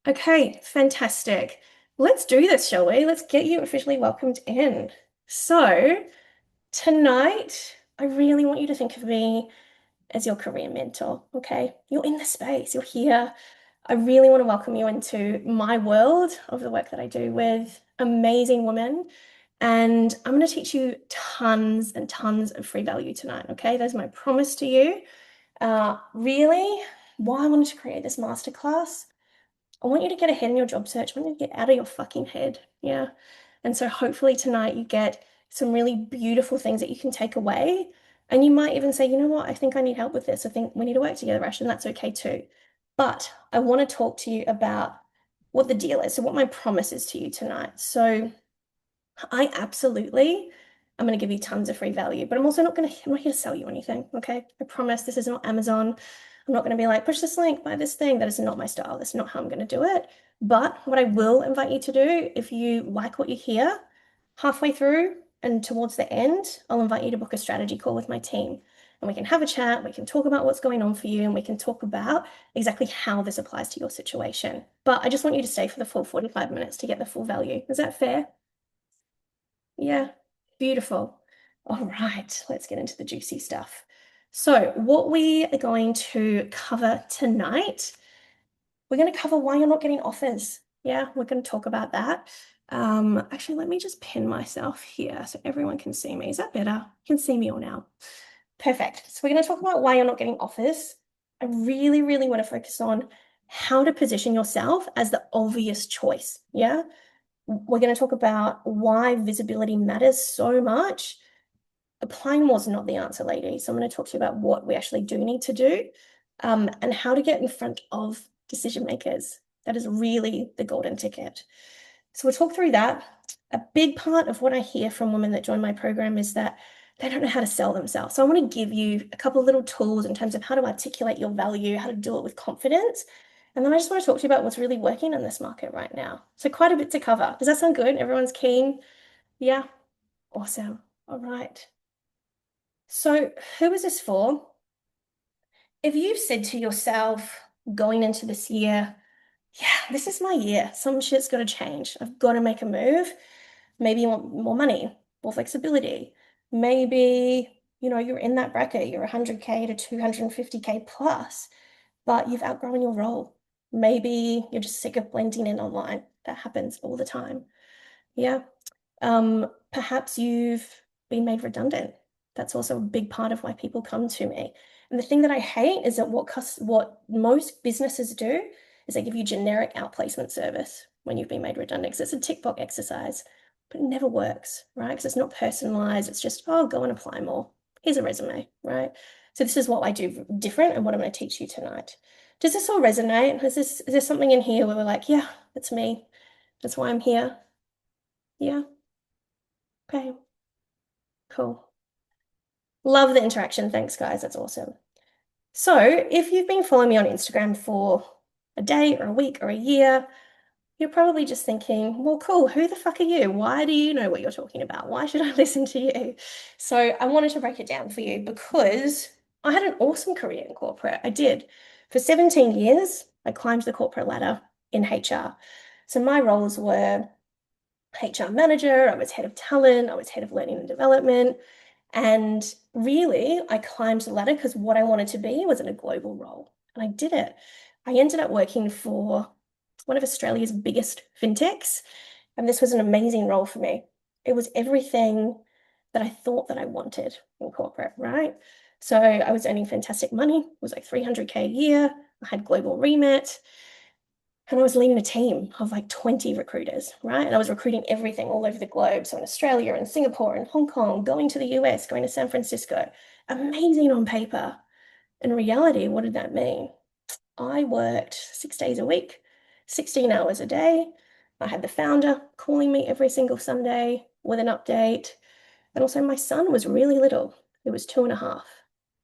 Okay, fantastic. Let's do this, shall we? Let's get you officially welcomed in. So, tonight, I really want you to think of me as your career mentor, okay? You're in the space, you're here. I really want to welcome you into my world of the work that I do with amazing women. And I'm going to teach you tons and tons of free value tonight, okay? That's my promise to you. Really, why I wanted to create this masterclass. I want you to get ahead in your job search. I want you to get out of your fucking head. Yeah. And so hopefully tonight you get some really beautiful things that you can take away. And you might even say, you know what, I think I need help with this. I think we need to work together, Ash, and that's okay too. But I want to talk to you about what the deal is. So what my promise is to you tonight. So I absolutely I'm going to give you tons of free value, but I'm not here to sell you anything, okay? I promise this is not Amazon. I'm not going to be like, push this link, buy this thing. That is not my style. That's not how I'm going to do it. But what I will invite you to do, if you like what you hear, halfway through and towards the end, I'll invite you to book a strategy call with my team. And we can have a chat, we can talk about what's going on for you, and we can talk about exactly how this applies to your situation. But I just want you to stay for the full 45 minutes to get the full value. Is that fair? Yeah, beautiful. All right, let's get into the juicy stuff. So, what we are going to cover tonight, we're going to cover why you're not getting offers. Yeah, we're going to talk about that. Actually, let me just pin myself here so everyone can see me. Is that better? You can see me all now. Perfect. So, we're going to talk about why you're not getting offers. I really, really want to focus on how to position yourself as the obvious choice. Yeah. We're going to talk about why visibility matters so much. Applying more is not the answer, ladies. So I'm going to talk to you about what we actually do need to do, and how to get in front of decision makers. That is really the golden ticket. So we'll talk through that. A big part of what I hear from women that join my program is that they don't know how to sell themselves. So I want to give you a couple of little tools in terms of how to articulate your value, how to do it with confidence. And then I just want to talk to you about what's really working in this market right now. So quite a bit to cover. Does that sound good? Everyone's keen? Yeah, awesome. All right. So who is this for? If you've said to yourself going into this year, yeah, this is my year. Some shit's got to change. I've got to make a move. Maybe you want more money, more flexibility. Maybe, you're in that bracket, you're 100K to 250K plus, but you've outgrown your role. Maybe you're just sick of blending in online. That happens all the time. Yeah. Perhaps you've been made redundant. That's also a big part of why people come to me. And the thing that I hate is that what most businesses do is they give you generic outplacement service when you've been made redundant. Because it's a tick box exercise, but it never works, right? Because it's not personalized. It's just, oh, go and apply more. Here's a resume, right? So this is what I do different and what I'm going to teach you tonight. Does this all resonate? Is there something in here where we're like, yeah, that's me. That's why I'm here. Yeah. Okay. Cool. Love the interaction. Thanks, guys. That's awesome. So, if you've been following me on Instagram for a day or a week or a year, you're probably just thinking, well, cool, who the fuck are you? Why do you know what you're talking about? Why should I listen to you? So, I wanted to break it down for you because I had an awesome career in corporate. I did. For 17 years, I climbed the corporate ladder in HR. So, my roles were HR manager, I was head of talent, I was head of learning and development. And really, I climbed the ladder because what I wanted to be was in a global role. And I did it. I ended up working for one of Australia's biggest fintechs. And this was an amazing role for me. It was everything that I thought that I wanted in corporate, right? So I was earning fantastic money. It was like 300K a year. I had global remit. And I was leading a team of like 20 recruiters, right? And I was recruiting everything all over the globe. So in Australia and Singapore and Hong Kong, going to the US, going to San Francisco. Amazing on paper. In reality, what did that mean? I worked 6 days a week, 16 hours a day. I had the founder calling me every single Sunday with an update. And also, my son was really little. He was 2.5.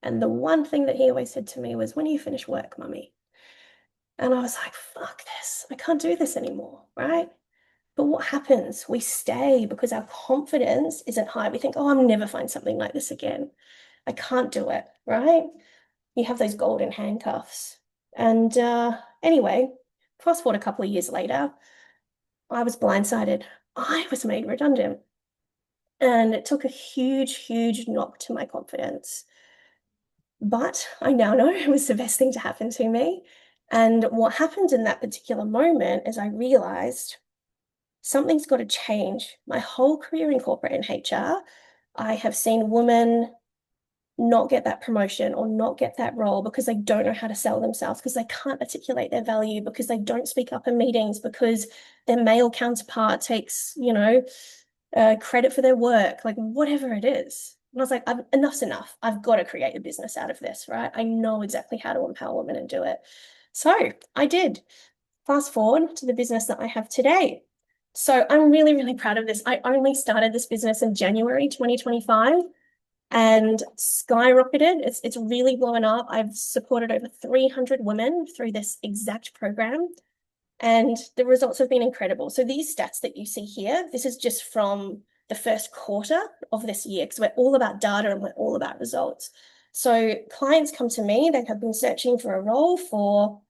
And the one thing that he always said to me was, when you finish work, mummy? And I was like, fuck this. I can't do this anymore, right? But what happens? We stay because our confidence isn't high. We think, oh, I'll never find something like this again. I can't do it, right? You have those golden handcuffs. And anyway, Fast forward a couple of years later, I was blindsided. I was made redundant. And it took a huge, huge knock to my confidence. But I now know it was the best thing to happen to me. And what happened in that particular moment is I realized something's got to change. My whole career in corporate and HR, I have seen women not get that promotion or not get that role because they don't know how to sell themselves, because they can't articulate their value, because they don't speak up in meetings, because their male counterpart takes, credit for their work, like whatever it is. And I was like, enough's enough. I've got to create a business out of this, right? I know exactly how to empower women and do it. So I did. Fast forward to the business that I have today. So I'm really, really proud of this. I only started this business in January 2025 and skyrocketed. It's really blown up. I've supported over 300 women through this exact program, and the results have been incredible. So these stats that you see here, this is just from the first quarter of this year, because we're all about data and we're all about results. So clients come to me, they have been searching for a role for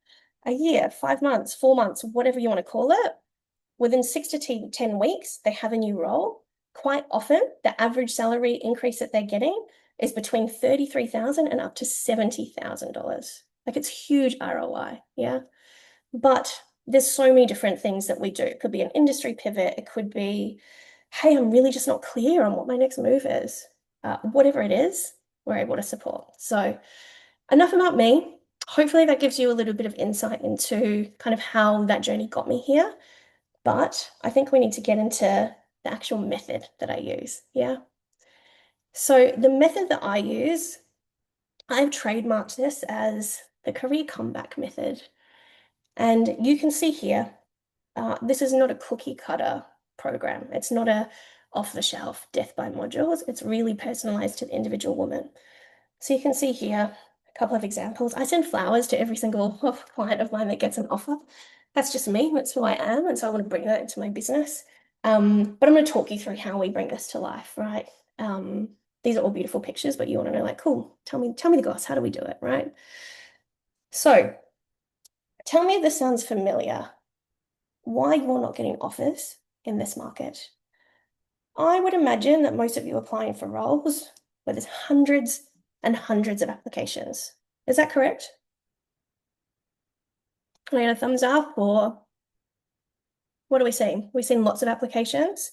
a year, 5 months, 4 months, whatever you want to call it. Within 6 to 10 weeks, they have a new role. Quite often, the average salary increase that they're getting is between 33,000 and up to $70,000. Like, it's huge ROI, yeah? But there's so many different things that we do. It could be an industry pivot. It could be, hey, I'm really just not clear on what my next move is. Whatever it is, we're able to support. So enough about me. Hopefully that gives you a little bit of insight into kind of how that journey got me here. But I think we need to get into the actual method that I use. Yeah. So the method that I use, I've trademarked this as the career comeback method. And you can see here, this is not a cookie cutter program. It's not a off the shelf death by modules. It's really personalized to the individual woman. So you can see here a couple of examples. I send flowers to every single client of mine that gets an offer. That's just me. That's who I am. And so I want to bring that into my business. But I'm going to talk you through how we bring this to life, right? These are all beautiful pictures, but you want to know, like, cool, tell me the goss. How do we do it, right? So tell me if this sounds familiar. Why you're not getting offers in this market? I would imagine that most of you are applying for roles where there's hundreds and hundreds of applications. Is that correct? Can I get a thumbs up, or what are we seeing? We've seen lots of applications.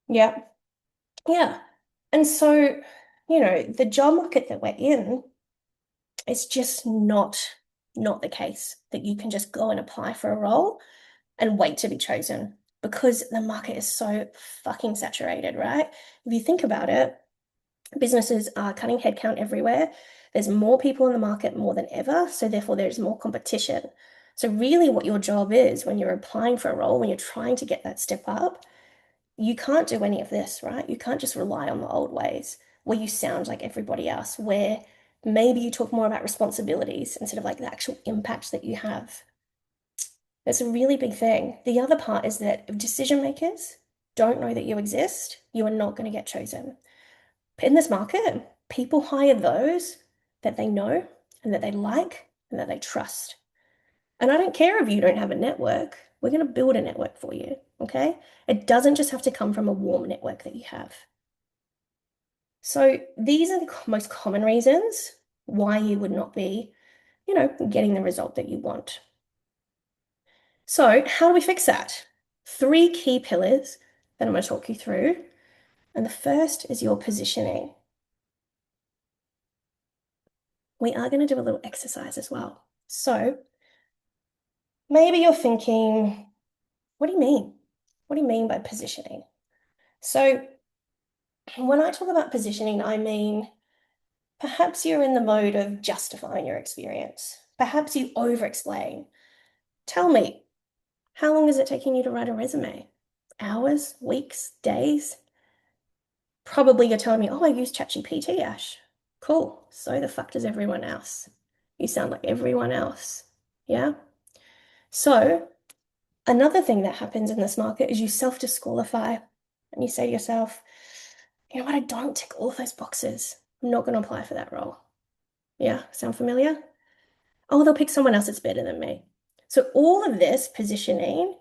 Yeah. Yeah. And so, the job market that we're in, it's just not the case that you can just go and apply for a role and wait to be chosen, because the market is so fucking saturated, right? If you think about it, businesses are cutting headcount everywhere. There's more people in the market more than ever, so therefore there's more competition. So really what your job is when you're applying for a role, when you're trying to get that step up, you can't do any of this, right? You can't just rely on the old ways where you sound like everybody else, where maybe you talk more about responsibilities instead of like the actual impact that you have. It's a really big thing. The other part is that if decision makers don't know that you exist, you are not going to get chosen. In this market, people hire those that they know and that they like and that they trust. And I don't care if you don't have a network, we're going to build a network for you, okay? It doesn't just have to come from a warm network that you have. So these are the most common reasons why you would not be, getting the result that you want. So how do we fix that? 3 key pillars that I'm going to talk you through. And the first is your positioning. We are going to do a little exercise as well. So maybe you're thinking, what do you mean? What do you mean by positioning? So when I talk about positioning, I mean perhaps you're in the mode of justifying your experience. Perhaps you over-explain. Tell me, how long is it taking you to write a resume? Hours, weeks, days? Probably you're telling me, oh, I use ChatGPT, Ash. Cool. So the fuck does everyone else. You sound like everyone else. Yeah? So another thing that happens in this market is you self-disqualify and you say to yourself, you know what, I don't tick all of those boxes. I'm not going to apply for that role. Yeah, sound familiar? Oh, they'll pick someone else that's better than me. So all of this positioning,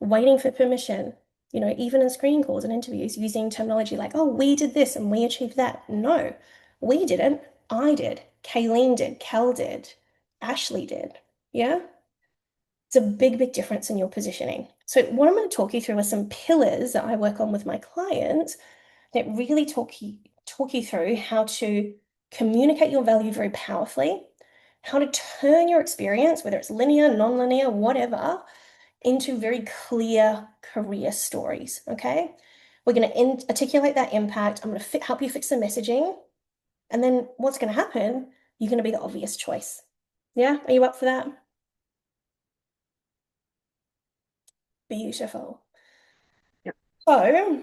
waiting for permission, even in screening calls and interviews, using terminology like, oh, we did this and we achieved that. No, we didn't. I did. Kayleen did. Cal did. Ashley did. Yeah? It's a big, big difference in your positioning. So what I'm going to talk you through are some pillars that I work on with my clients that really talk you through how to communicate your value very powerfully, how to turn your experience, whether it's linear, non-linear, whatever, into very clear career stories. Okay. We're going to articulate that impact. I'm going to help you fix the messaging. And then what's going to happen? You're going to be the obvious choice. Yeah. Are you up for that? Beautiful. Yep. So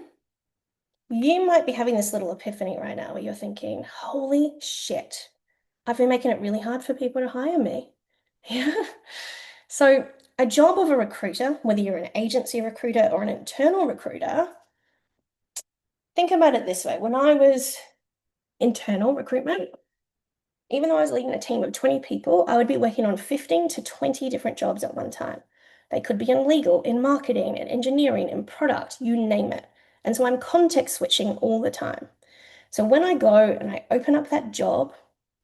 you might be having this little epiphany right now where you're thinking, holy shit, I've been making it really hard for people to hire me. Yeah. So, a job of a recruiter, whether you're an agency recruiter or an internal recruiter, think about it this way. When I was internal recruitment, even though I was leading a team of 20 people, I would be working on 15 to 20 different jobs at one time. They could be in legal, in marketing, in engineering, in product, you name it. And so I'm context switching all the time. So when I go and I open up that job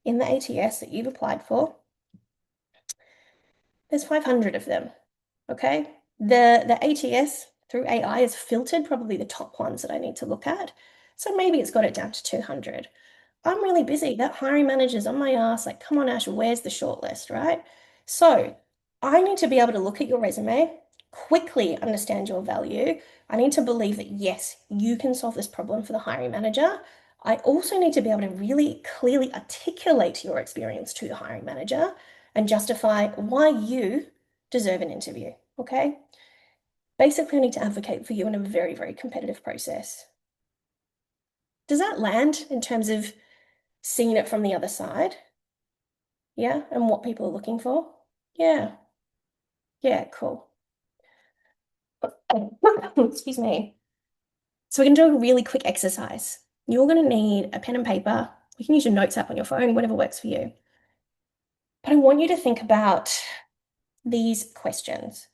in the ATS that you've applied for, there's 500 of them. Okay. The ATS through AI has filtered probably the top ones that I need to look at. So maybe it's got it down to 200. I'm really busy. That hiring manager's on my ass, like, come on, Ash, where's the shortlist, right? So I need to be able to look at your resume, quickly understand your value. I need to believe that, yes, you can solve this problem for the hiring manager. I also need to be able to really clearly articulate your experience to the hiring manager and justify why you deserve an interview. Okay. Basically, I need to advocate for you in a very, very competitive process. Does that land in terms of seeing it from the other side? Yeah. And what people are looking for? Yeah. Yeah. Cool. Excuse me. So we're going to do a really quick exercise. You're going to need a pen and paper. You can use your notes app on your phone, whatever works for you. But I want you to think about these questions.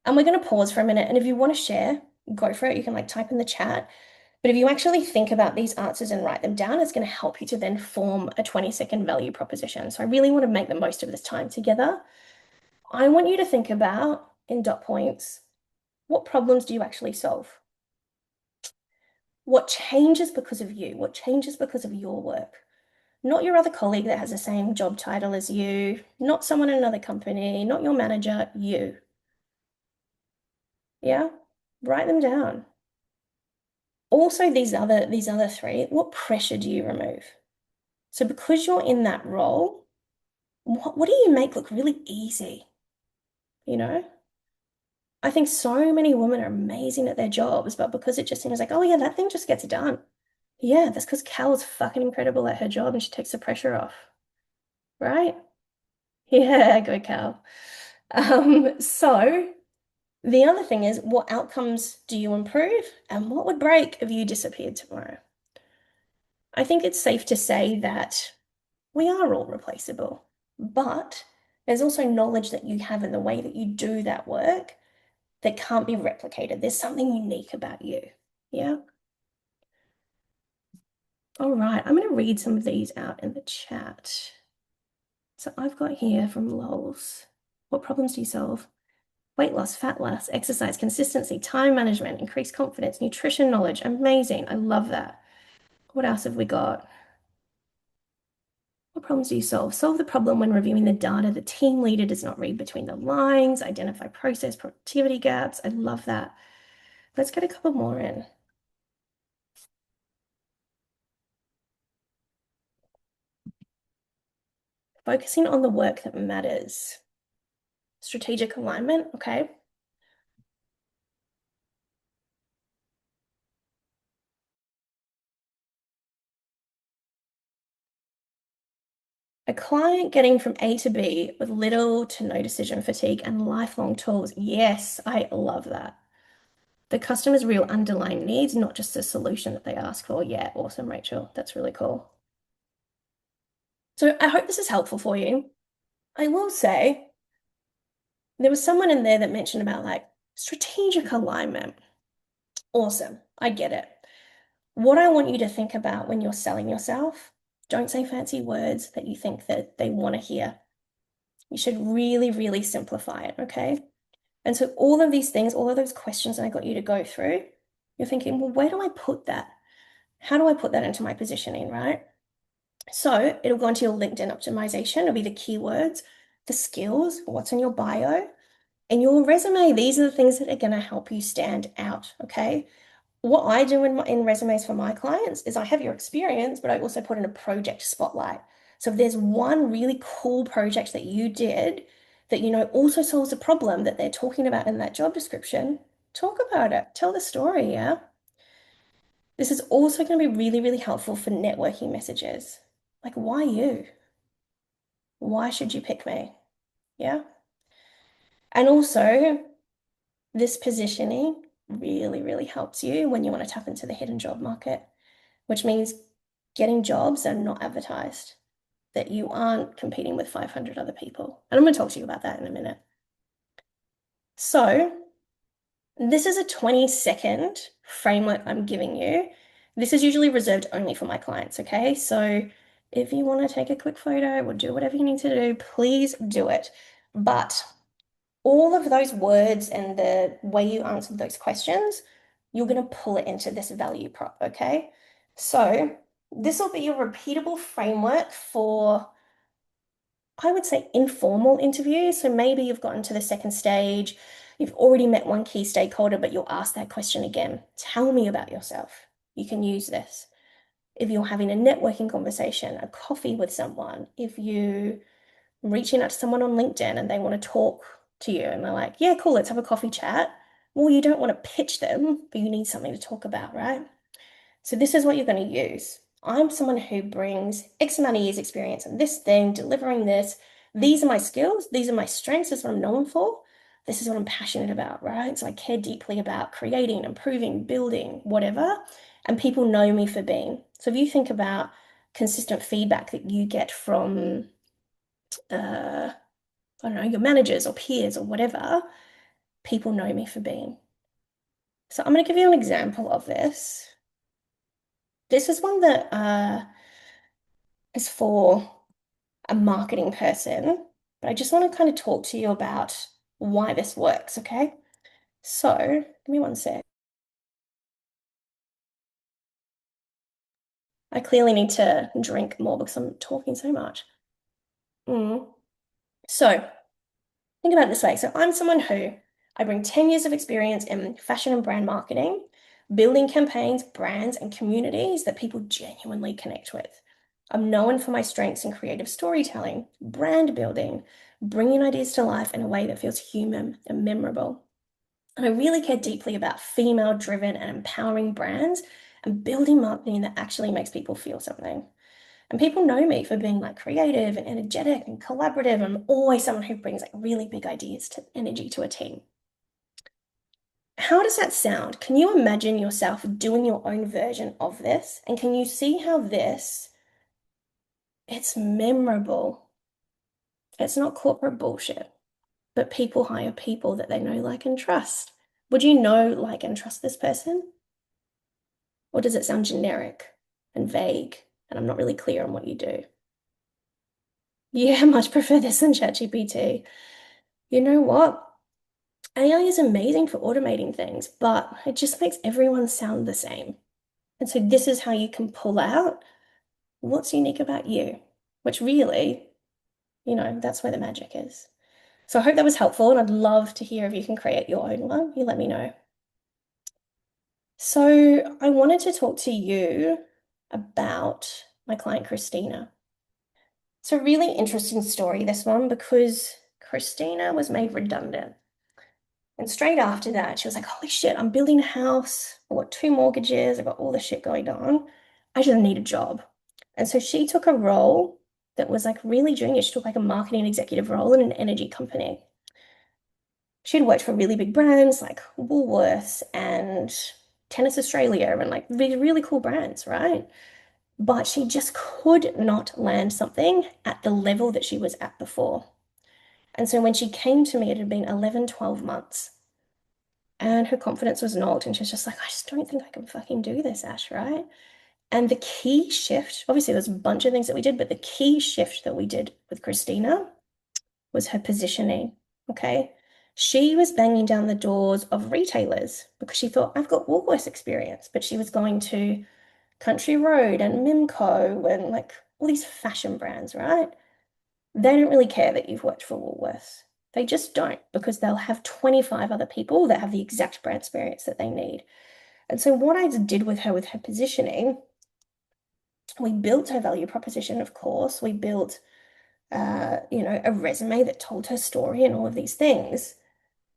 And we're going to pause for a minute. And if you want to share, go for it. You can like type in the chat. But if you actually think about these answers and write them down, it's going to help you to then form a 20-second value proposition. So I really want to make the most of this time together. I want you to think about, in dot points, what problems do you actually solve? What changes because of you? What changes because of your work? Not your other colleague that has the same job title as you, not someone in another company, not your manager, you. Yeah? Write them down. Also, these other three, what pressure do you remove? So because you're in that role, what do you make look really easy? You know? I think so many women are amazing at their jobs, but because it just seems like, oh yeah, that thing just gets done. Yeah, that's because Cal's fucking incredible at her job and she takes the pressure off, right? Yeah, go Cal. So the other thing is, what outcomes do you improve and what would break if you disappeared tomorrow? I think it's safe to say that we are all replaceable, but there's also knowledge that you have in the way that you do that work that can't be replicated. There's something unique about you. Yeah. All right. I'm going to read some of these out in the chat. So I've got here from Lols. What problems do you solve? Weight loss, fat loss, exercise, consistency, time management, increased confidence, nutrition knowledge. Amazing. I love that. What else have we got? What problems do you solve? Solve the problem when reviewing the data. The team leader does not read between the lines, identify process productivity gaps. I love that. Let's get a couple more in. Focusing on the work that matters. Strategic alignment, okay. A client getting from A to B with little to no decision fatigue and lifelong tools. Yes, I love that. The customer's real underlying needs, not just a solution that they ask for. Yeah, awesome, Rachel. That's really cool. So I hope this is helpful for you. I will say There was someone in there that mentioned about like strategic alignment. Awesome. I get it. What I want you to think about when you're selling yourself, don't say fancy words that you think that they want to hear. You should really, really simplify it, okay? And so all of these things, all of those questions that I got you to go through, you're thinking, well, where do I put that? How do I put that into my positioning, right? So it'll go into your LinkedIn optimization. It'll be the keywords, the skills, what's in your bio, and your resume. These are the things that are going to help you stand out, okay? What I do in resumes for my clients is I have your experience, but I also put in a project spotlight. So if there's one really cool project that you did that you know also solves a problem that they're talking about in that job description, talk about it. Tell the story, yeah? This is also going to be really, really helpful for networking messages. Like, why you? Why should you pick me? Yeah. And also, this positioning really, really helps you when you want to tap into the hidden job market, which means getting jobs that are not advertised, that you aren't competing with 500 other people. And I'm going to talk to you about that in a minute. So, this is a 20-second framework I'm giving you. This is usually reserved only for my clients, okay? So, if you want to take a quick photo or do whatever you need to do, please do it. But all of those words and the way you answer those questions, you're going to pull it into this value prop, okay? So this will be your repeatable framework for, I would say, informal interviews. So maybe you've gotten to the second stage, you've already met one key stakeholder, but you'll ask that question again. Tell me about yourself. You can use this. If you're having a networking conversation, a coffee with someone, if you reaching out to someone on LinkedIn and they want to talk to you and they're like, yeah, cool, let's have a coffee chat. Well, you don't want to pitch them, but you need something to talk about, right? So this is what you're going to use. I'm someone who brings X amount of years experience in this thing, delivering this. These are my skills. These are my strengths. This is what I'm known for. This is what I'm passionate about, right? So I care deeply about creating, improving, building, whatever. And people know me for being. So if you think about consistent feedback that you get from uh, I don't know, your managers or peers or whatever, people know me for being. So I'm going to give you an example of this. This is one that is for a marketing person, but I just want to kind of talk to you about why this works, okay? So, give me one sec. I clearly need to drink more because I'm talking so much. Mm. So, think about it this way. So I'm someone who I bring 10 years of experience in fashion and brand marketing, building campaigns, brands, and communities that people genuinely connect with. I'm known for my strengths in creative storytelling, brand building, bringing ideas to life in a way that feels human and memorable. And I really care deeply about female-driven and empowering brands and building marketing that actually makes people feel something. And people know me for being like creative and energetic and collaborative. I'm always someone who brings like really big ideas to energy to a team. How does that sound? Can you imagine yourself doing your own version of this? And can you see how it's memorable. It's not corporate bullshit, but people hire people that they know, like, and trust. Would you know, like, and trust this person? Or does it sound generic and vague? And I'm not really clear on what you do. Yeah, much prefer this than ChatGPT. You know what? AI is amazing for automating things, but it just makes everyone sound the same. And so this is how you can pull out what's unique about you, which really, that's where the magic is. So I hope that was helpful, and I'd love to hear if you can create your own one. You let me know. So I wanted to talk to you about my client, Christina. It's a really interesting story, this one, because Christina was made redundant. And straight after that, she was like, holy shit, I'm building a house. I've got two mortgages. I've got all this shit going on. I just need a job. And so she took a role that was like really junior. She took like a marketing executive role in an energy company. She'd worked for really big brands like Woolworths and Tennis Australia and like these really cool brands, right? But she just could not land something at the level that she was at before. And so when she came to me, it had been 11, 12 months. And her confidence was knocked. And she was just like, I just don't think I can fucking do this, Ash, right? And the key shift, obviously, there's a bunch of things that we did, but the key shift that we did with Christina was her positioning. Okay. She was banging down the doors of retailers because she thought, I've got Woolworths experience, but she was going to Country Road and Mimco and like all these fashion brands, right? They don't really care that you've worked for Woolworths. They just don't because they'll have 25 other people that have the exact brand experience that they need. And so, what I did with her positioning, we built her value proposition, of course. We built, a resume that told her story and all of these things.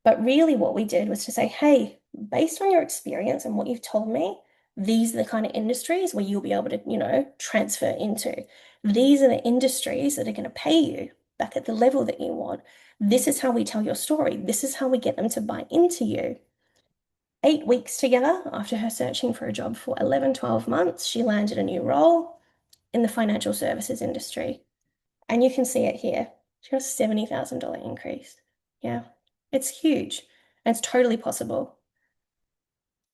But really, what we did was to say, hey, based on your experience and what you've told me, these are the kind of industries where you'll be able to, transfer into. These are the industries that are going to pay you back at the level that you want. This is how we tell your story. This is how we get them to buy into you. 8 weeks together after her searching for a job for 11, 12 months, she landed a new role in the financial services industry. And you can see it here. She got a $70,000 increase. Yeah, it's huge. And it's totally possible.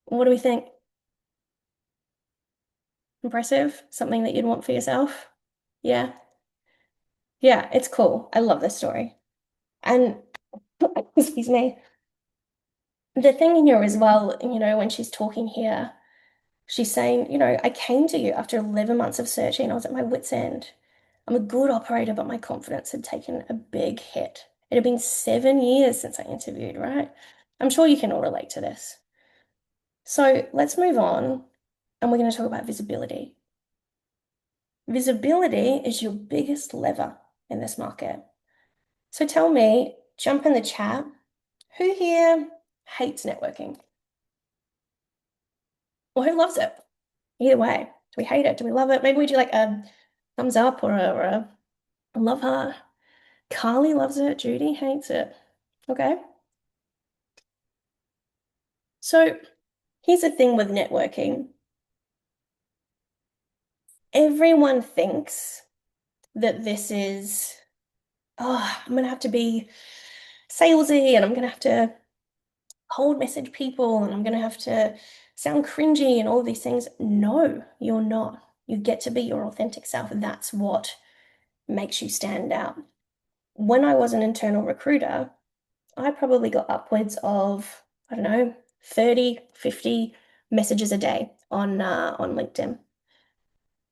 What do we think? Impressive? Something that you'd want for yourself? Yeah. Yeah, it's cool. I love this story. And excuse me, the thing here as well, when she's talking here, she's saying, I came to you after 11 months of searching. I was at my wit's end. I'm a good operator, but my confidence had taken a big hit. It had been 7 years since I interviewed, right? I'm sure you can all relate to this. So let's move on, and we're going to talk about visibility. Visibility is your biggest lever in this market. So tell me, jump in the chat, who here hates networking? Or who loves it? Either way, do we hate it? Do we love it? Maybe we do like a thumbs up or a love heart. Carly loves it. Judy hates it. Okay. So here's the thing with networking. Everyone thinks that this is, oh, I'm going to have to be salesy and I'm going to have to cold message people and I'm going to have to sound cringy and all of these things. No, you're not. You get to be your authentic self. And that's what makes you stand out. When I was an internal recruiter, I probably got upwards of, I don't know, 30, 50 messages a day on LinkedIn.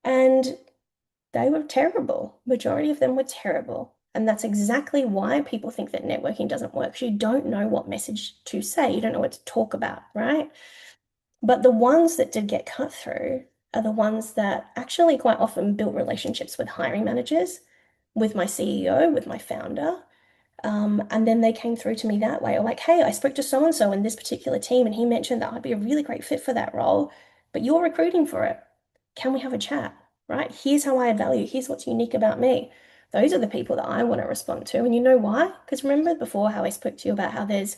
And they were terrible. Majority of them were terrible. And that's exactly why people think that networking doesn't work. You don't know what message to say. You don't know what to talk about, right? But the ones that did get cut through are the ones that actually quite often built relationships with hiring managers, with my CEO, with my founder. And then they came through to me that way, or like, hey, I spoke to so and so in this particular team, and he mentioned that I'd be a really great fit for that role, but you're recruiting for it. Can we have a chat? Right? Here's how I add value. Here's what's unique about me. Those are the people that I want to respond to. And you know why? Because remember before how I spoke to you about how there's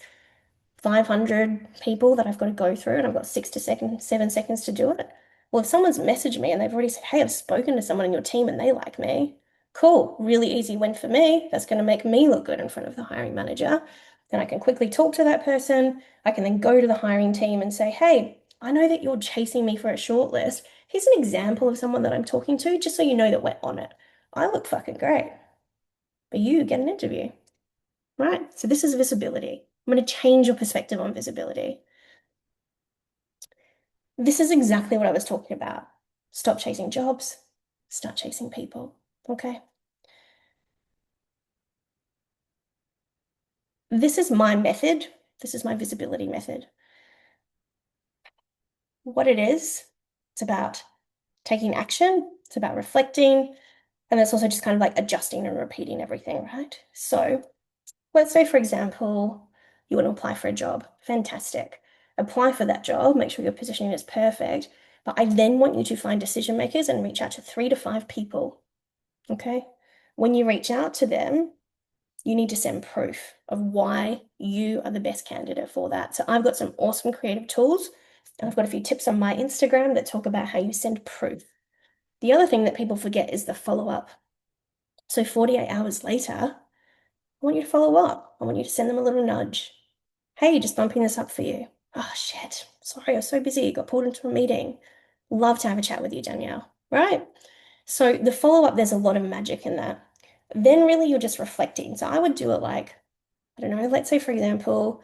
500 people that I've got to go through and I've got 7 seconds to do it. Well, if someone's messaged me and they've already said, hey, I've spoken to someone in your team and they like me, cool, really easy win for me. That's going to make me look good in front of the hiring manager. Then I can quickly talk to that person. I can then go to the hiring team and say, hey, I know that you're chasing me for a shortlist. Here's an example of someone that I'm talking to, just so you know that we're on it. I look fucking great, but you get an interview, right? So this is visibility. I'm going to change your perspective on visibility. This is exactly what I was talking about. Stop chasing jobs, start chasing people. Okay. This is my method. This is my visibility method. What it is, it's about taking action, it's about reflecting, and it's also just kind of like adjusting and repeating everything, right? So let's say, for example, you want to apply for a job. Fantastic. Apply for that job, make sure your positioning is perfect. But I then want you to find decision makers and reach out to 3 to 5 people. Okay. When you reach out to them, you need to send proof of why you are the best candidate for that. So I've got some awesome creative tools, and I've got a few tips on my Instagram that talk about how you send proof. The other thing that people forget is the follow up. So 48 hours later, I want you to follow up. I want you to send them a little nudge. Hey, just bumping this up for you. Oh, shit. Sorry, I was so busy. Got pulled into a meeting. Love to have a chat with you, Danielle. Right? So the follow-up, there's a lot of magic in that. Then really you're just reflecting. So I would do it like, I don't know, let's say for example,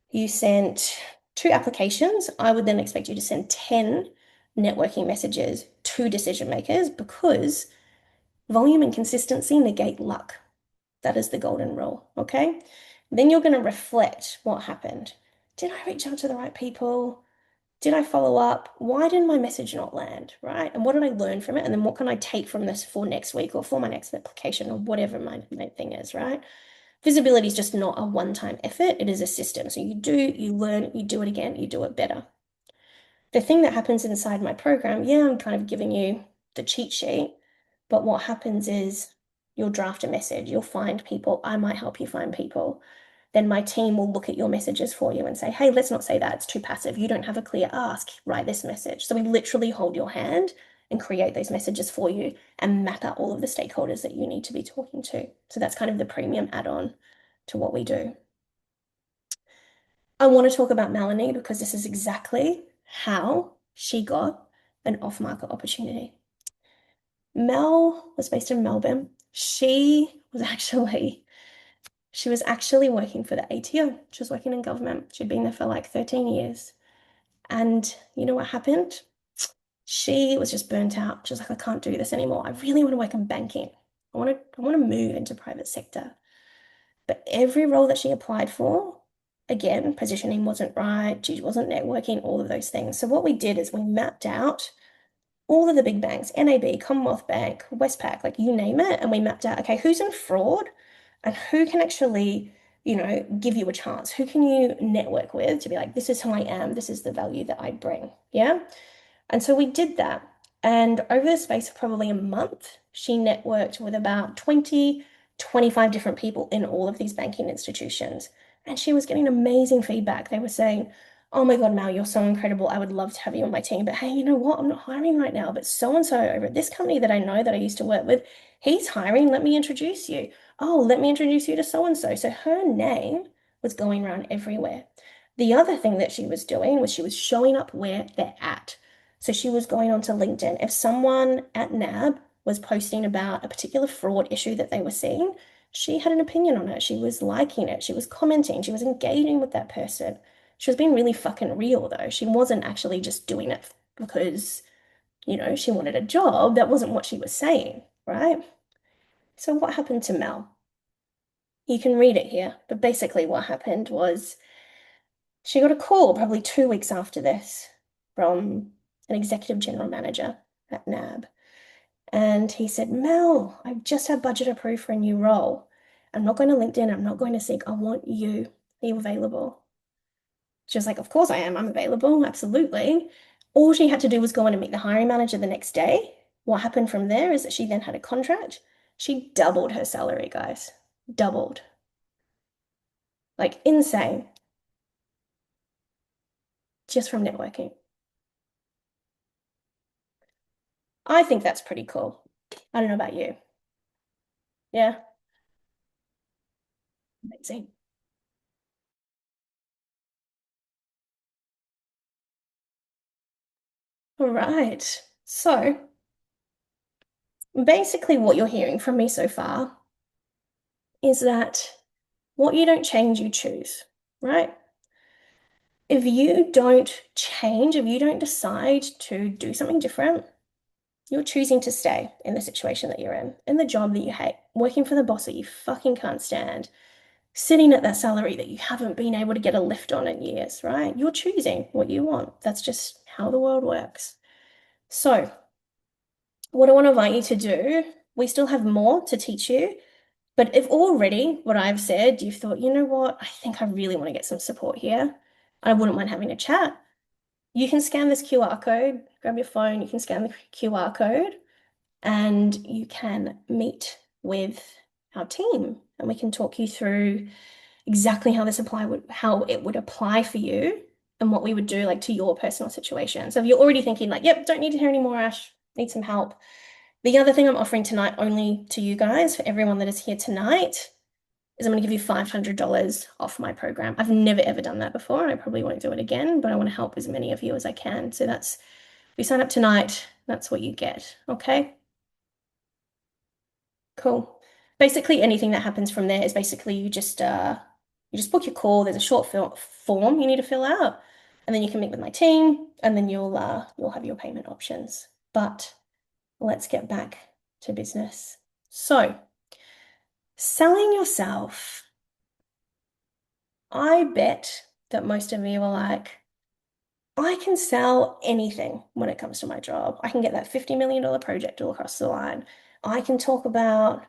you sent 2 applications. I would then expect you to send 10 networking messages to decision makers because volume and consistency negate luck. That is the golden rule, okay? Then you're going to reflect what happened. Did I reach out to the right people? Did I follow up? Why did my message not land, right? And what did I learn from it? And then what can I take from this for next week or for my next application or whatever my thing is, right? Visibility is just not a one-time effort. It is a system. So you do, you learn, you do it again, you do it better. The thing that happens inside my program, yeah, I'm kind of giving you the cheat sheet, but what happens is you'll draft a message, you'll find people, I might help you find people. Then my team will look at your messages for you and say, hey, let's not say that, it's too passive. You don't have a clear ask, write this message. So we literally hold your hand and create those messages for you and map out all of the stakeholders that you need to be talking to. So that's kind of the premium add-on to what we do. I want to talk about Melanie because this is exactly how she got an off-market opportunity. Mel was based in Melbourne. She was actually working for the ATO. She was working in government. She'd been there for like 13 years. And you know what happened? She was just burnt out. She was like, I can't do this anymore. I really want to work in banking. I want to move into private sector. But every role that she applied for, again, positioning wasn't right. She wasn't networking, all of those things. So what we did is we mapped out all of the big banks, NAB, Commonwealth Bank, Westpac, like you name it, and we mapped out, okay, who's in fraud and who can actually, give you a chance? Who can you network with to be like, this is who I am, this is the value that I bring. Yeah. And so we did that. And over the space of probably a month, she networked with about 20, 25 different people in all of these banking institutions. And she was getting amazing feedback. They were saying, oh my God, Mal, you're so incredible. I would love to have you on my team. But hey, you know what? I'm not hiring right now. But so and so over at this company that I know that I used to work with, he's hiring. Let me introduce you. Oh, let me introduce you to so and so. So her name was going around everywhere. The other thing that she was doing was she was showing up where they're at. So she was going onto LinkedIn. If someone at NAB was posting about a particular fraud issue that they were seeing, she had an opinion on it. She was liking it. She was commenting. She was engaging with that person. She was being really fucking real, though. She wasn't actually just doing it because, she wanted a job. That wasn't what she was saying, right? So what happened to Mel? You can read it here, but basically what happened was she got a call probably 2 weeks after this from an executive general manager at NAB. And he said, Mel, I've just had budget approved for a new role. I'm not going to LinkedIn. I'm not going to Seek. I want you. Are you available? She was like, of course I am. I'm available. Absolutely. All she had to do was go in and meet the hiring manager the next day. What happened from there is that she then had a contract. She doubled her salary, guys. Doubled. Like insane. Just from networking. I think that's pretty cool. I don't know about you. Yeah, amazing. All right. So basically, what you're hearing from me so far is that what you don't change, you choose, right? If you don't change, if you don't decide to do something different, you're choosing to stay in the situation that you're in the job that you hate, working for the boss that you fucking can't stand, sitting at that salary that you haven't been able to get a lift on in years, right? You're choosing what you want. That's just how the world works. So, what I want to invite you to do, we still have more to teach you. But if already what I've said, you've thought, you know what, I think I really want to get some support here. I wouldn't mind having a chat. You can scan this QR code, grab your phone, you can scan the QR code, and you can meet with our team and we can talk you through exactly how it would apply for you and what we would do like to your personal situation. So if you're already thinking like, yep, don't need to hear any more, Ash, need some help. The other thing I'm offering tonight only to you guys, for everyone that is here tonight, is I'm going to give you $500 off my program. I've never ever done that before, and I probably won't do it again, but I want to help as many of you as I can. So that's, if you sign up tonight, that's what you get. Okay, cool. Basically, anything that happens from there is basically you just book your call. There's a short form you need to fill out, and then you can meet with my team, and then you'll have your payment options. But let's get back to business. So, selling yourself. I bet that most of you are like, I can sell anything when it comes to my job. I can get that $50 million project all across the line. I can talk about,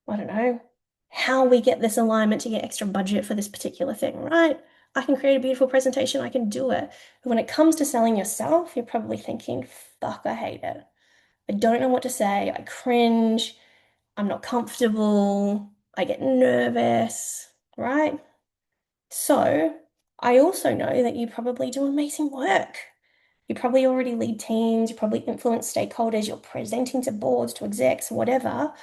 I don't know, how we get this alignment to get extra budget for this particular thing, right? I can create a beautiful presentation. I can do it. But when it comes to selling yourself, you're probably thinking, fuck, I hate it. I don't know what to say. I cringe. I'm not comfortable. I get nervous, right? So, I also know that you probably do amazing work. You probably already lead teams, you probably influence stakeholders, you're presenting to boards, to execs, whatever.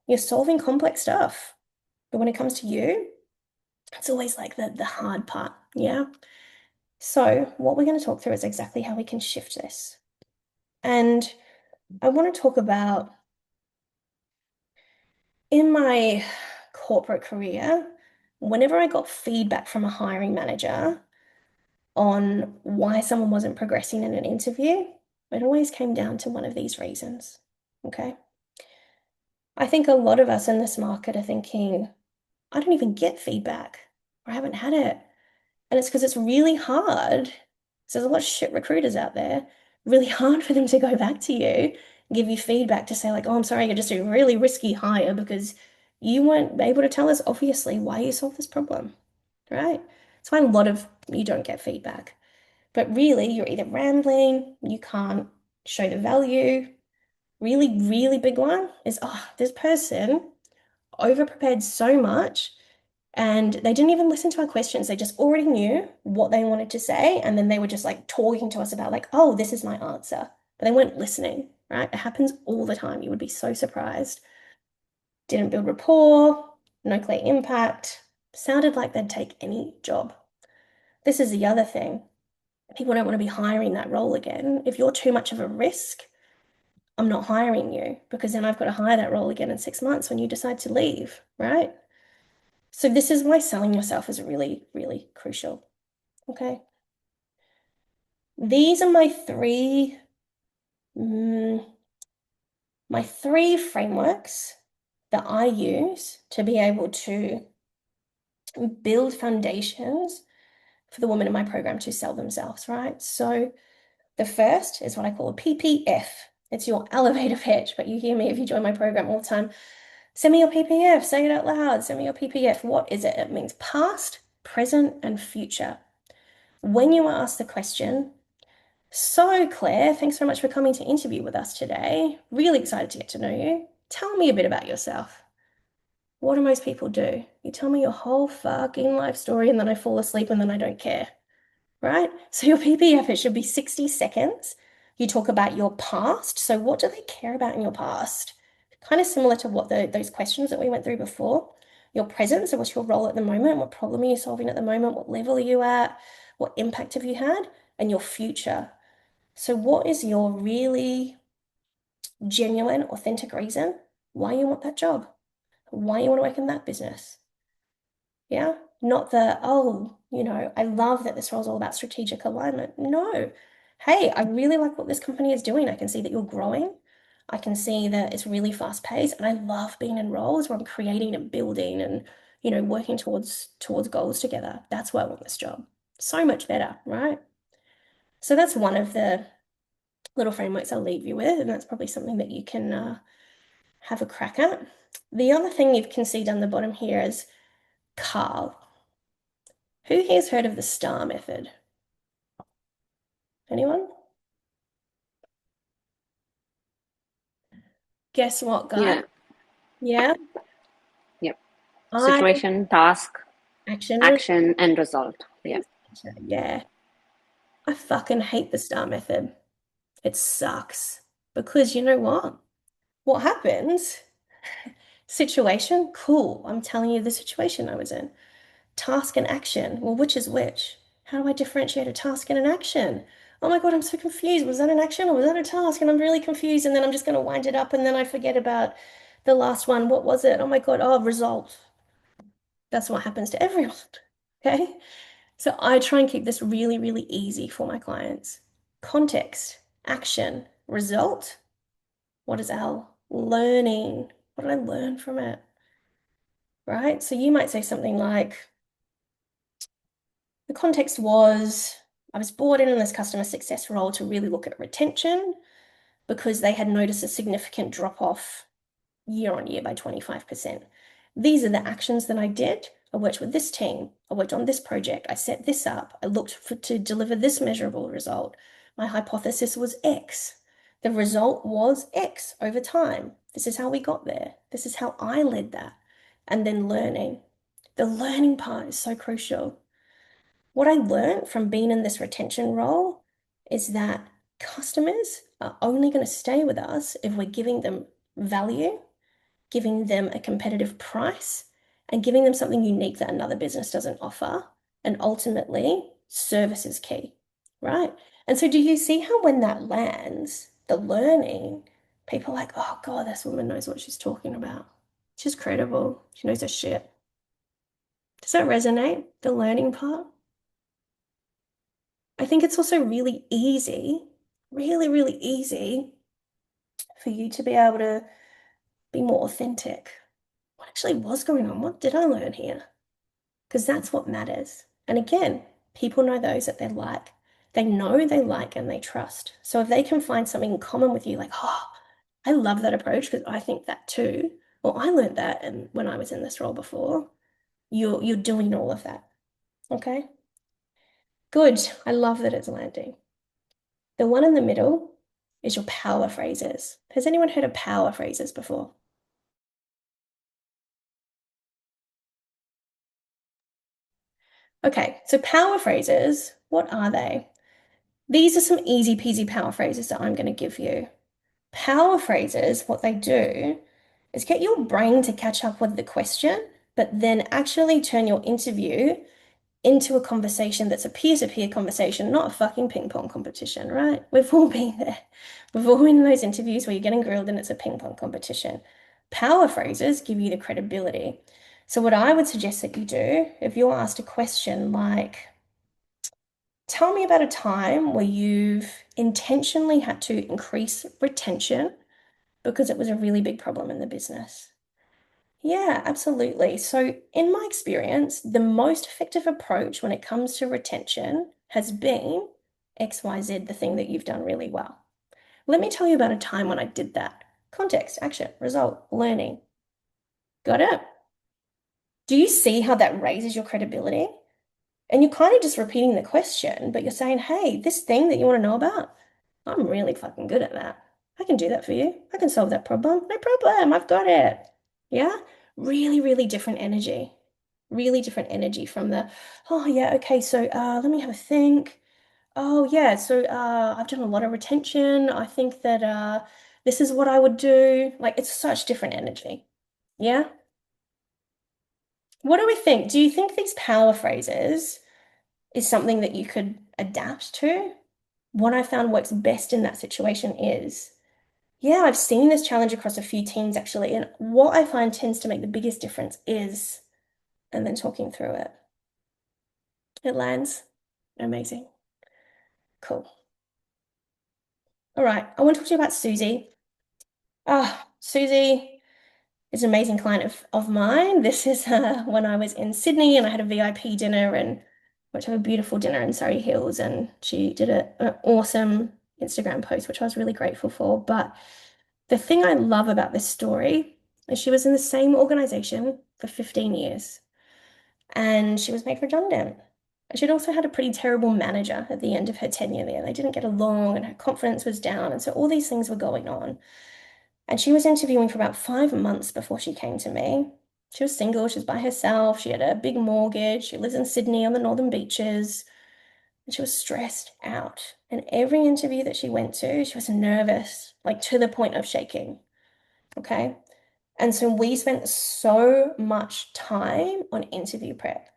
You're solving complex stuff. But when it comes to you, it's always like the hard part, yeah? So, what we're going to talk through is exactly how we can shift this. And I want to talk about in my corporate career, whenever I got feedback from a hiring manager on why someone wasn't progressing in an interview, it always came down to one of these reasons. Okay. I think a lot of us in this market are thinking, I don't even get feedback, or I haven't had it. And it's because it's really hard. So there's a lot of shit recruiters out there, really hard for them to go back to you, give you feedback to say, like, oh, I'm sorry, you're just a really risky hire because you weren't able to tell us, obviously, why you solved this problem, right? That's why a lot of you don't get feedback. But really, you're either rambling, you can't show the value. Really, really big one is, oh, this person over prepared so much and they didn't even listen to our questions. They just already knew what they wanted to say. And then they were just like talking to us about, like, oh, this is my answer. But they weren't listening, right? It happens all the time. You would be so surprised. Didn't build rapport, no clear impact, sounded like they'd take any job. This is the other thing. People don't want to be hiring that role again. If you're too much of a risk, I'm not hiring you because then I've got to hire that role again in 6 months when you decide to leave, right? So this is why selling yourself is really, really crucial. Okay. These are mm, my three frameworks that I use to be able to build foundations for the women in my program to sell themselves, right? So the first is what I call a PPF. It's your elevator pitch, but you hear me if you join my program all the time. Send me your PPF, say it out loud. Send me your PPF. What is it? It means past, present, and future. When you are asked the question, so Claire, thanks so much for coming to interview with us today. Really excited to get to know you. Tell me a bit about yourself. What do most people do? You tell me your whole fucking life story and then I fall asleep and then I don't care, right? So your PPF, it should be 60 seconds. You talk about your past. So what do they care about in your past? Kind of similar to what those questions that we went through before. Your present, so what's your role at the moment? What problem are you solving at the moment? What level are you at? What impact have you had? And your future. So what is your really genuine, authentic reason why you want that job? Why you want to work in that business? Yeah. Not the, oh, I love that this role is all about strategic alignment. No. Hey, I really like what this company is doing. I can see that you're growing. I can see that it's really fast paced. And I love being in roles where I'm creating and building and, working towards goals together. That's why I want this job. So much better, right? So that's one of the little frameworks I'll leave you with, and that's probably something that you can have a crack at. The other thing you can see down the bottom here is Carl. Who here's heard of the STAR method? Anyone? Guess what, guys? Yeah, Yeah, yep. I Situation, task, action action, and result. Yeah. response. Yeah, I fucking hate the STAR method. It sucks because you know what? What happens Situation, cool. I'm telling you the situation I was in. Task and action. Well, which is which? How do I differentiate a task and an action? Oh my God, I'm so confused. Was that an action or was that a task? And I'm really confused. And then I'm just going to wind it up and then I forget about the last one. What was it? Oh my God, oh, result. That's what happens to everyone. Okay. So I try and keep this really, really easy for my clients. Context, action, result. What is L? Learning. What did I learn from it? Right? So you might say something like, the context was I was brought in this customer success role to really look at retention because they had noticed a significant drop off year on year by 25%. These are the actions that I did. I worked with this team. I worked on this project. I set this up. I looked to deliver this measurable result. My hypothesis was X. The result was X over time. This is how we got there. This is how I led that. And then learning. The learning part is so crucial. What I learned from being in this retention role is that customers are only going to stay with us if we're giving them value, giving them a competitive price, and giving them something unique that another business doesn't offer. And ultimately, service is key, right? And so, do you see how when that lands, the learning, people are like, oh God, this woman knows what she's talking about. She's credible. She knows her shit. Does that resonate? The learning part? I think it's also really easy, really, really easy for you to be able to be more authentic. What actually was going on? What did I learn here? Because that's what matters. And again, people know those that they like. They know they like and they trust. So if they can find something in common with you, like, oh, I love that approach because I think that too. Or I learned that and when I was in this role before, you're doing all of that. Okay? Good. I love that it's landing. The one in the middle is your power phrases. Has anyone heard of power phrases before? Okay, so power phrases, what are they? These are some easy peasy power phrases that I'm going to give you. Power phrases, what they do is get your brain to catch up with the question, but then actually turn your interview into a conversation that's a peer-to-peer conversation, not a fucking ping pong competition, right? We've all been there. We've all been in those interviews where you're getting grilled and it's a ping pong competition. Power phrases give you the credibility. So, what I would suggest that you do, if you're asked a question like, tell me about a time where you've intentionally had to increase retention because it was a really big problem in the business. Yeah, absolutely. So, in my experience, the most effective approach when it comes to retention has been XYZ, the thing that you've done really well. Let me tell you about a time when I did that. Context, action, result, learning. Got it? Do you see how that raises your credibility? And you're kind of just repeating the question, but you're saying, hey, this thing that you want to know about, I'm really fucking good at that. I can do that for you. I can solve that problem. No problem. I've got it. Yeah? Really, really different energy. Really different energy from the, oh, yeah, okay, so let me have a think. Oh, yeah, so I've done a lot of retention. I think that this is what I would do. Like, it's such different energy. Yeah? What do we think? Do you think these power phrases is something that you could adapt to? What I found works best in that situation is, yeah, I've seen this challenge across a few teams actually, and what I find tends to make the biggest difference is, and then talking through it. It lands. Amazing. Cool. All right, I want to talk to you about Susie. Ah, Susie is an amazing client of mine. This is when I was in Sydney and I had a VIP dinner and went to have a beautiful dinner in Surrey Hills, and she did an awesome Instagram post, which I was really grateful for. But the thing I love about this story is she was in the same organization for 15 years and she was made redundant. And she'd also had a pretty terrible manager at the end of her tenure there. They didn't get along and her confidence was down. And so all these things were going on. And she was interviewing for about 5 months before she came to me. She was single, she was by herself, she had a big mortgage, she lives in Sydney on the northern beaches, and she was stressed out. And every interview that she went to, she was nervous, like to the point of shaking. Okay. And so we spent so much time on interview prep.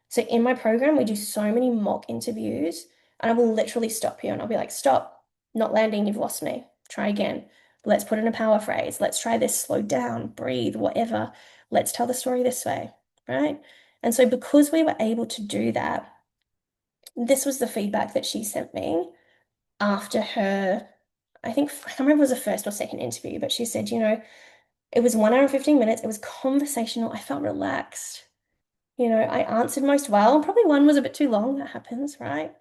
So in my program, we do so many mock interviews, and I will literally stop you and I'll be like, stop, not landing, you've lost me. Try again. Let's put in a power phrase. Let's try this, slow down, breathe, whatever. Let's tell the story this way, right? And so because we were able to do that, this was the feedback that she sent me after her, I can't remember if it was the first or second interview, but she said, it was 1 hour and 15 minutes. It was conversational. I felt relaxed. I answered most well. Probably one was a bit too long. That happens, right?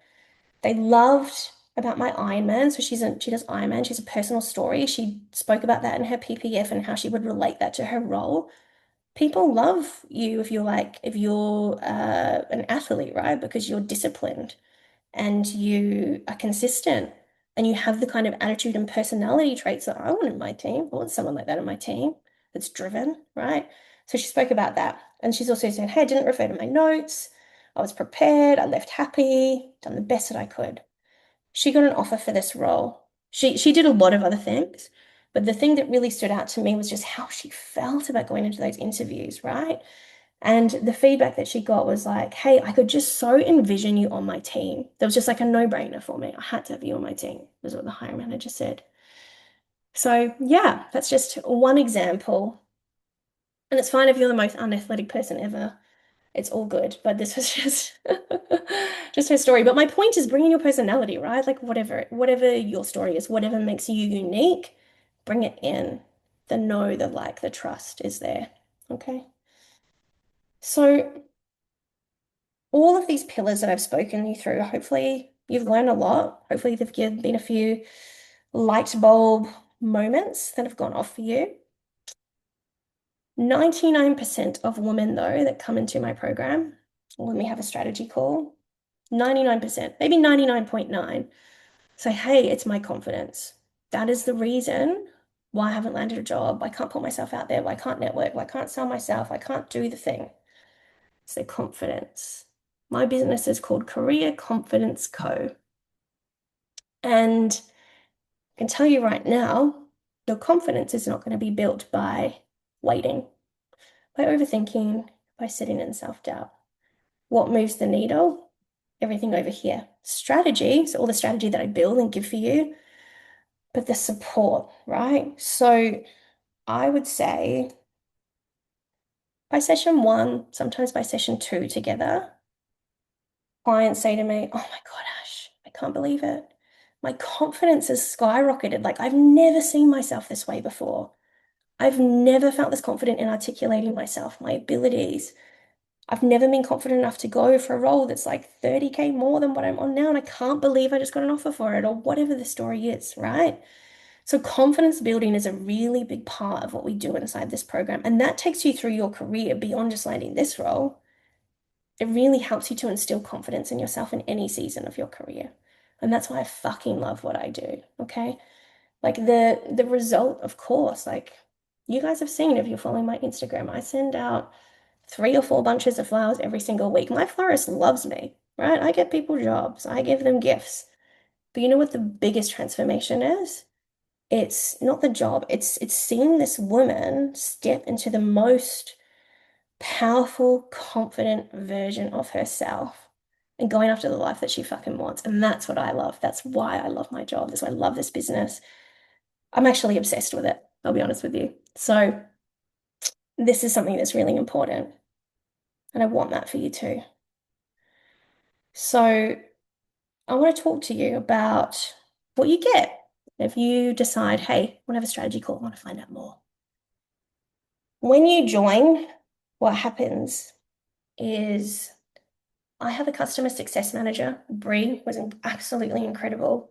They loved about my Ironman. So she does Ironman. She's a personal story. She spoke about that in her PPF and how she would relate that to her role. People love you if you're an athlete, right? Because you're disciplined and you are consistent and you have the kind of attitude and personality traits that I want in my team. I want someone like that in my team that's driven, right? So she spoke about that. And she's also said, hey, I didn't refer to my notes. I was prepared. I left happy, done the best that I could. She got an offer for this role. She did a lot of other things, but the thing that really stood out to me was just how she felt about going into those interviews, right? And the feedback that she got was like, hey, I could just so envision you on my team. That was just like a no-brainer for me. I had to have you on my team, was what the hiring manager said. So, yeah, that's just one example. And it's fine if you're the most unathletic person ever. It's all good. But this was just just her story. But my point is bringing your personality, right? Like whatever your story is, whatever makes you unique, bring it in. The know, the like, the trust is there. Okay. So all of these pillars that I've spoken you through, hopefully you've learned a lot. Hopefully been a few light bulb moments that have gone off for you. 99% of women, though, that come into my program when we have a strategy call, 99%, maybe 99.9, say, hey, it's my confidence. That is the reason why I haven't landed a job. I can't put myself out there. Why I can't network. Why I can't sell myself. I can't do the thing. It's their confidence. My business is called Career Confidence Co. And I can tell you right now, your confidence is not going to be built by waiting, by overthinking, by sitting in self-doubt. What moves the needle? Everything over here. Strategy, so all the strategy that I build and give for you, but the support, right? So I would say by session one, sometimes by session two together, clients say to me, oh my God, Ash, I can't believe it. My confidence has skyrocketed. Like I've never seen myself this way before. I've never felt this confident in articulating myself, my abilities. I've never been confident enough to go for a role that's like 30K more than what I'm on now. And I can't believe I just got an offer for it, or whatever the story is, right? So, confidence building is a really big part of what we do inside this program. And that takes you through your career beyond just landing this role. It really helps you to instill confidence in yourself in any season of your career. And that's why I fucking love what I do. Okay. Like the result, of course, like you guys have seen if you're following my Instagram, I send out 3 or 4 bunches of flowers every single week. My florist loves me, right? I get people jobs, I give them gifts. But you know what the biggest transformation is? It's not the job, it's seeing this woman step into the most powerful, confident version of herself and going after the life that she fucking wants. And that's what I love. That's why I love my job. That's why I love this business. I'm actually obsessed with it, I'll be honest with you. So this is something that's really important. And I want that for you too. So I want to talk to you about what you get if you decide, hey, I want to have a strategy call, I want to find out more. When you join, what happens is I have a customer success manager. Bree was absolutely incredible.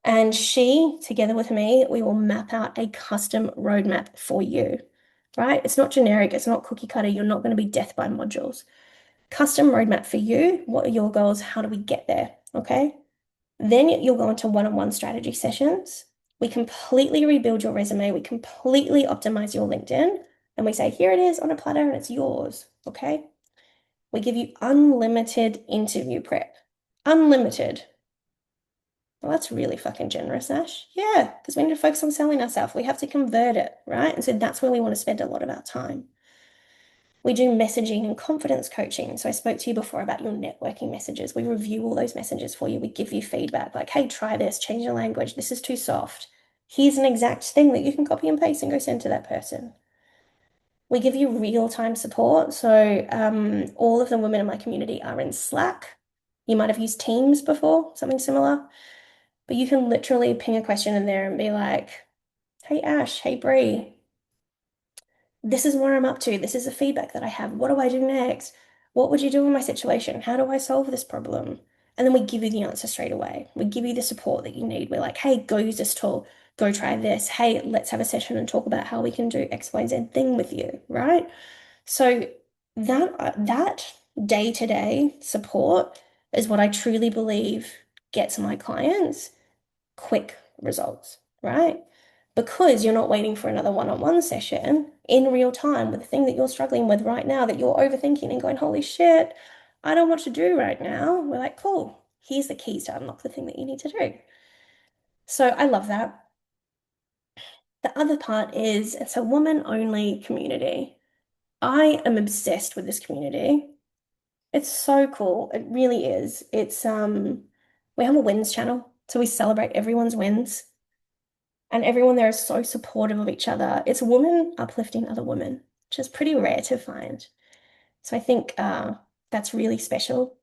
And she, together with me, we will map out a custom roadmap for you, right? It's not generic, it's not cookie cutter. You're not going to be death by modules. Custom roadmap for you. What are your goals? How do we get there? Okay. Then you'll go into one-on-one strategy sessions. We completely rebuild your resume. We completely optimize your LinkedIn. And we say, here it is on a platter and it's yours. Okay. We give you unlimited interview prep. Unlimited. Well, that's really fucking generous, Ash. Yeah, because we need to focus on selling ourselves. We have to convert it, right? And so that's where we want to spend a lot of our time. We do messaging and confidence coaching. So I spoke to you before about your networking messages. We review all those messages for you. We give you feedback like, hey, try this, change your language. This is too soft. Here's an exact thing that you can copy and paste and go send to that person. We give you real-time support. So all of the women in my community are in Slack. You might have used Teams before, something similar. But you can literally ping a question in there and be like, hey, Ash, hey, Bree, this is where I'm up to. This is the feedback that I have. What do I do next? What would you do in my situation? How do I solve this problem? And then we give you the answer straight away. We give you the support that you need. We're like, hey, go use this tool. Go try this. Hey, let's have a session and talk about how we can do X, Y, Z thing with you, right? So that day-to-day support is what I truly believe gets my clients quick results, right? Because you're not waiting for another one-on-one session in real time with the thing that you're struggling with right now that you're overthinking and going, holy shit, I don't know what to do right now. We're like, cool, here's the keys to unlock the thing that you need to do. So I love that. The other part is it's a woman-only community. I am obsessed with this community. It's so cool. It really is. We have a wins channel, so we celebrate everyone's wins. And everyone there is so supportive of each other. It's women uplifting other women, which is pretty rare to find. So I think that's really special.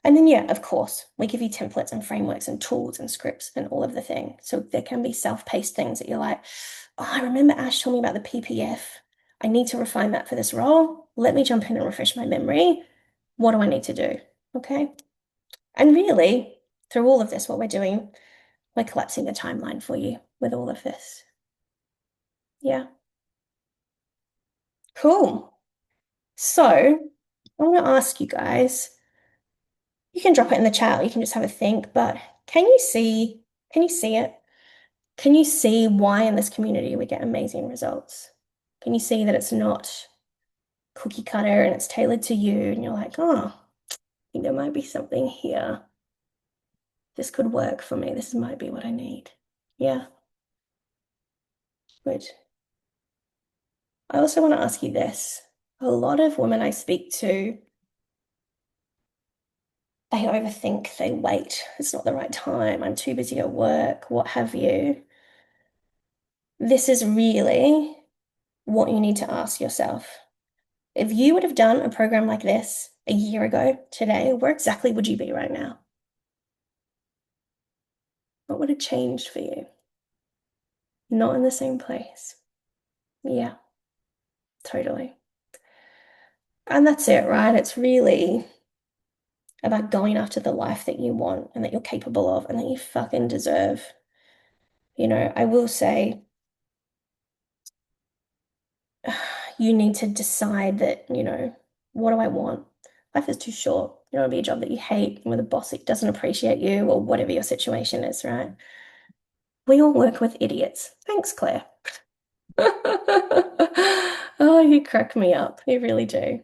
And then, yeah, of course, we give you templates and frameworks and tools and scripts and all of the thing. So there can be self-paced things that you're like, oh, I remember Ash told me about the PPF. I need to refine that for this role. Let me jump in and refresh my memory. What do I need to do? Okay. And really, through all of this, what we're doing, we're collapsing the timeline for you with all of this. Yeah. Cool. So I want to ask you guys, you can drop it in the chat, or you can just have a think, but can you see it? Can you see why in this community we get amazing results? Can you see that it's not cookie cutter and it's tailored to you and you're like, oh, I think there might be something here. This could work for me. This might be what I need. Yeah, good. I also want to ask you this. A lot of women I speak to, they overthink, they wait. It's not the right time. I'm too busy at work, what have you. This is really what you need to ask yourself. If you would have done a program like this a year ago today, where exactly would you be right now? What would have changed for you? Not in the same place. Yeah, totally. And that's it, right? It's really about going after the life that you want and that you're capable of and that you fucking deserve. I will say, you need to decide that, what do I want? Life is too short. You don't want to be a job that you hate with a boss that doesn't appreciate you or whatever your situation is, right? We all work with idiots. Thanks, Claire. Oh, you crack me up. You really do.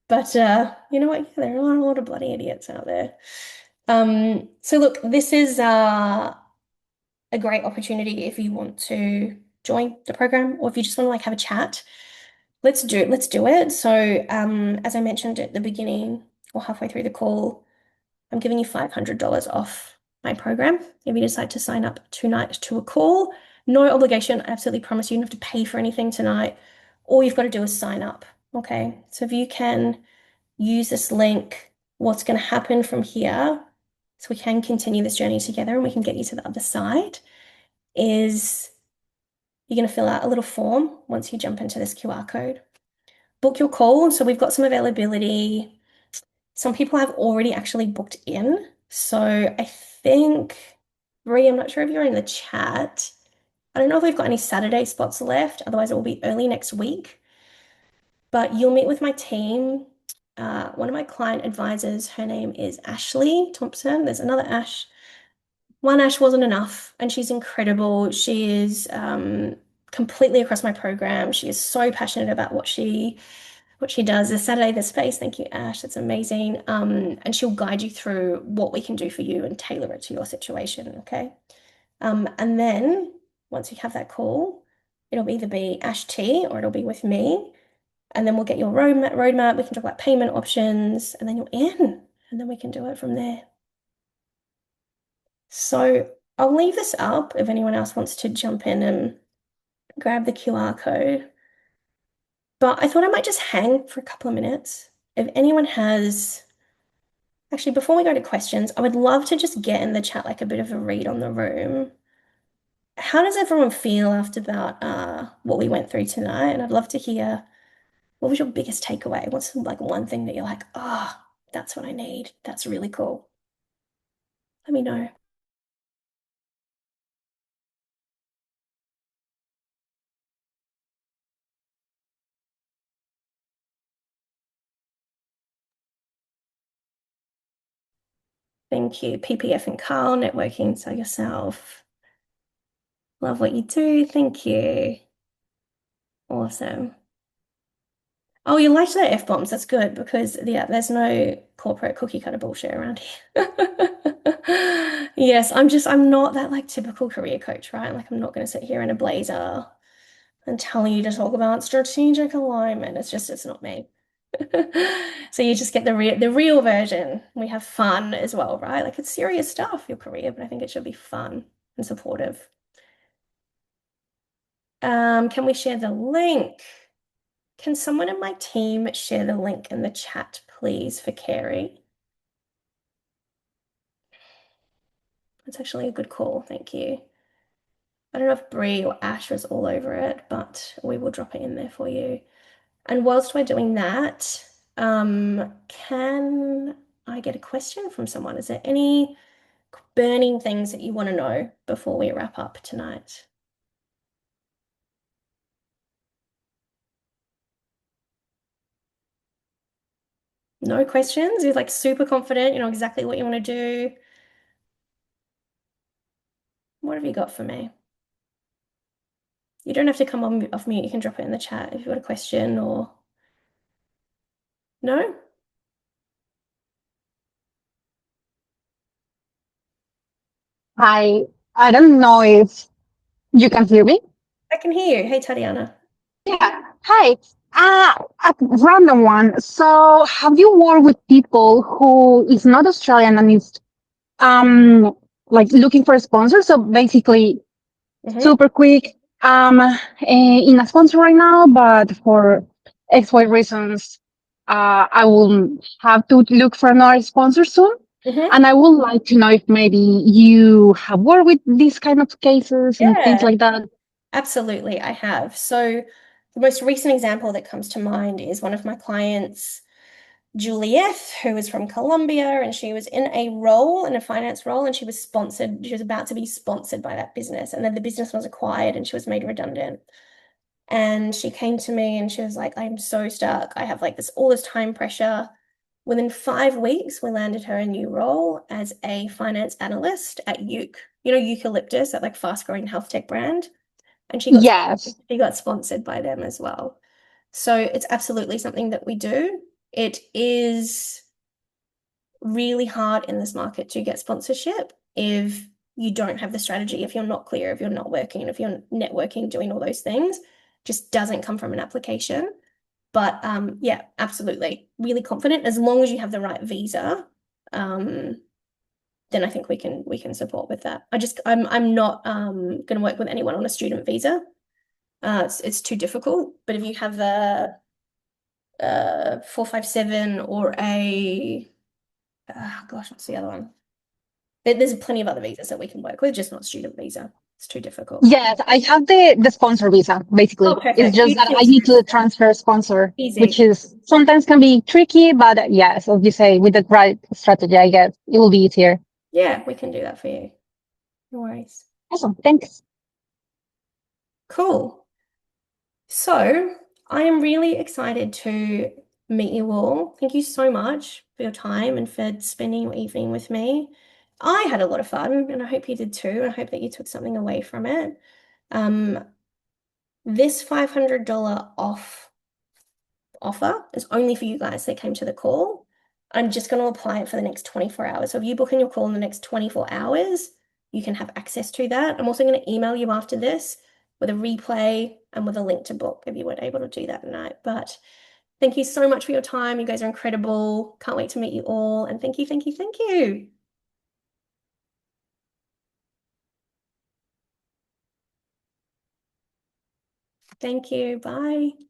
But you know what? Yeah, there are a lot of bloody idiots out there. So look, this is a great opportunity if you want to join the program or if you just want to have a chat. Let's do it. So as I mentioned at the beginning or halfway through the call, I'm giving you $500 off my program if you decide to sign up tonight to a call. No obligation. I absolutely promise you don't have to pay for anything tonight. All you've got to do is sign up. Okay. So if you can use this link, what's going to happen from here, so we can continue this journey together and we can get you to the other side, is you're going to fill out a little form once you jump into this QR code. Book your call. So we've got some availability. Some people have already actually booked in. So I think, Bree, I'm not sure if you're in the chat. I don't know if we've got any Saturday spots left. Otherwise, it will be early next week. But you'll meet with my team. One of my client advisors, her name is Ashley Thompson. There's another Ash. One Ash wasn't enough, and she's incredible. She is completely across my program. She is so passionate about what she What she does is Saturday the space. Thank you, Ash. That's amazing. And she'll guide you through what we can do for you and tailor it to your situation. Okay. And then once you have that call, it'll either be Ash T or it'll be with me. And then we'll get your roadmap. We can talk about payment options, and then you're in, and then we can do it from there. So I'll leave this up if anyone else wants to jump in and grab the QR code. But I thought I might just hang for a couple of minutes. If anyone has, actually, before we go to questions, I would love to just get in the chat like a bit of a read on the room. How does everyone feel after about what we went through tonight? And I'd love to hear what was your biggest takeaway? What's like one thing that you're like, oh, that's what I need. That's really cool. Let me know. Thank you. PPF and Carl, networking, so yourself. Love what you do. Thank you. Awesome. Oh, you liked the F-bombs. That's good because, yeah, there's no corporate cookie cutter bullshit around here. Yes, I'm not that like typical career coach, right? Like, I'm not going to sit here in a blazer and tell you to talk about strategic alignment. It's not me. So you just get the real version. We have fun as well, right? Like it's serious stuff, your career, but I think it should be fun and supportive. Can we share the link? Can someone in my team share the link in the chat, please, for Carrie? That's actually a good call. Thank you. I don't know if Bree or Ash was all over it, but we will drop it in there for you. And whilst we're doing that, can I get a question from someone? Is there any burning things that you want to know before we wrap up tonight? No questions? You're like super confident, you know exactly what you want to do. What have you got for me? You don't have to come on off mute. You can drop it in the chat if you've got a question or no? I don't know if you can hear me. I can hear you. Hey, Tatiana. Yeah. Hi. A random one. So, have you worked with people who is not Australian and is like looking for a sponsor? So basically, Mm-hmm. super quick. In a sponsor right now, but for XY reasons, I will have to look for another sponsor soon. Mm-hmm. And I would like to know if maybe you have worked with these kind of cases and things Yeah, like that. absolutely. I have. So the most recent example that comes to mind is one of my clients, Juliet, who was from Colombia, and she was in a role, in a finance role, and she was sponsored. She was about to be sponsored by that business, and then the business was acquired and she was made redundant. And she came to me and she was like, I'm so stuck. I have like this all this time pressure. Within 5 weeks, we landed her a new role as a finance analyst at Eucalyptus, that like fast growing health tech brand. And Yes. she got sponsored by them as well. So it's absolutely something that we do. It is really hard in this market to get sponsorship if you don't have the strategy, if you're not clear, if you're not working, if you're networking, doing all those things, just doesn't come from an application. But yeah, absolutely. Really confident. As long as you have the right visa, then I think we can support with that. I'm not gonna work with anyone on a student visa. It's too difficult. But if you have the 457 or a gosh, what's the other one? There's plenty of other visas that we can work with, just not student visa. It's too difficult. Yes, I have the sponsor visa, Oh, basically. It's perfect. You just that just need I to need to transfer sponsor, which easy. is sometimes can be tricky, but yes, as you say, with the right strategy, I guess it will be easier. Yeah, we can do that for you. No worries. Awesome. Thanks. Cool. So I am really excited to meet you all. Thank you so much for your time and for spending your evening with me. I had a lot of fun, and I hope you did too. I hope that you took something away from it. Um, this $500 off offer is only for you guys that came to the call. I'm just going to apply it for the next 24 hours. So if you book in your call in the next 24 hours, you can have access to that. I'm also going to email you after this with a replay and with a link to book if you weren't able to do that tonight. But thank you so much for your time. You guys are incredible. Can't wait to meet you all. And thank you, thank you, thank you. Thank you. Bye.